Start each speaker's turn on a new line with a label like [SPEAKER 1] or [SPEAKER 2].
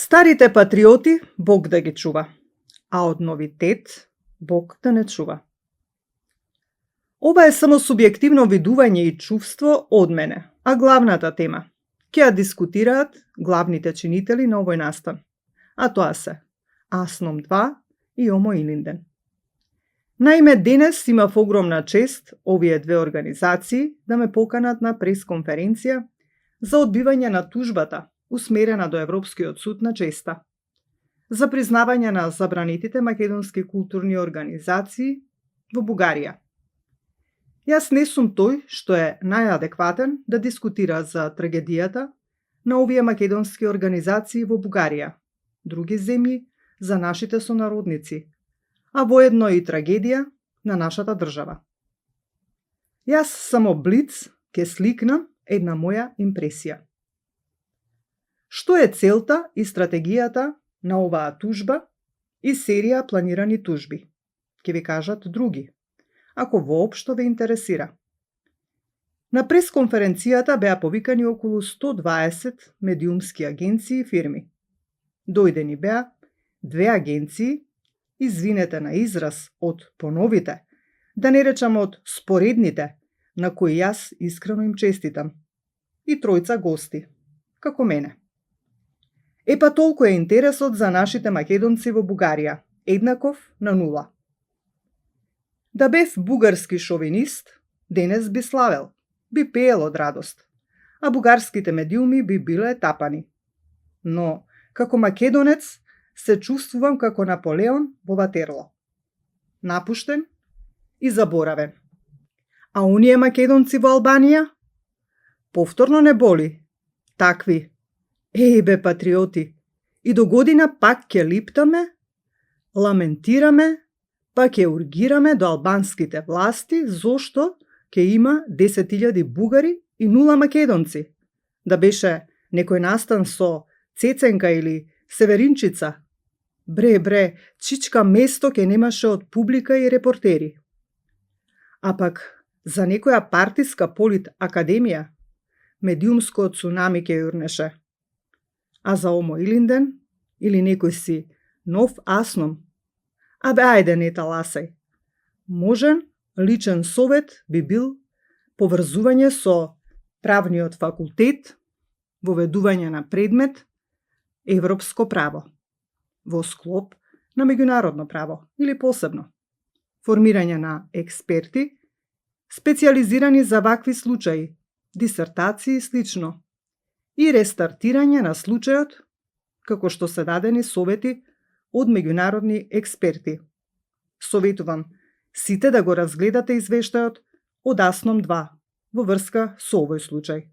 [SPEAKER 1] Старите патриоти Бог да ги чува, а од новитет Бог да не чува. Ова е само субјективно видување и чувство од мене, а главната тема ќе ја дискутираат главните чинители на овој настан, а тоа се Асном 2 и Омо Илинден. Наиме, денес имав огромна чест овие две организации да ме поканат на пресконференција за одбивање на тужбата усмерена до Европскиот суд на честа, за признавање на забранетите македонски културни организации во Бугарија. Јас не сум тој што е најадекватен да дискутира за трагедијата на овие македонски организации во Бугарија, други земји, за нашите сонародници, а воедно и трагедија на нашата држава. Јас само блиц ќе сликнам една моја импресија. Што е целта и стратегијата на оваа тужба и серија планирани тужби? Ќе ви кажат други, ако воопшто ве интересира. На пресконференцијата беа повикани околу 120 медиумски агенции и фирми. Дојдени беа две агенции, извинете на израз, од поновите, да не речам од споредните, на кои јас искрено им честитам, и тројца гости, како мене. Епа толку е интересот за нашите македонци во Бугарија, еднаков на нула. Да бев бугарски шовинист, денес би славел, би пеел од радост, а бугарските медиуми би биле тапани. Но, како македонец, се чувствувам како Наполеон во Ватерло. Напуштен и заборавен. А оние македонци во Албанија? Повторно не боли. Такви. Еј бе, патриоти, и до година пак ќе липтаме, ламентираме, па ќе ургираме до албанските власти зошто ќе има 10.000 бугари и 0 македонци. Да беше некој настан со Цеценка или Северинчица. Бре, чичка место ќе немаше од публика и репортери. А пак за некоја партиска полит академија, медиумско цунами ќе јурнеше. А за Омо Илинден или некој си нов Асном, абе ајде не таласај. Можен личен совет би бил поврзување со правниот факултет, воведување на предмет Европско право, во склоп на меѓународно право или посебно, формирање на експерти, специјализирани за вакви случаи, дисертации и слично, и рестартирање на случајот, како што се дадени совети од меѓународни експерти. Советувам сите да го разгледате извештајот од Асном 2 во врска со овој случај.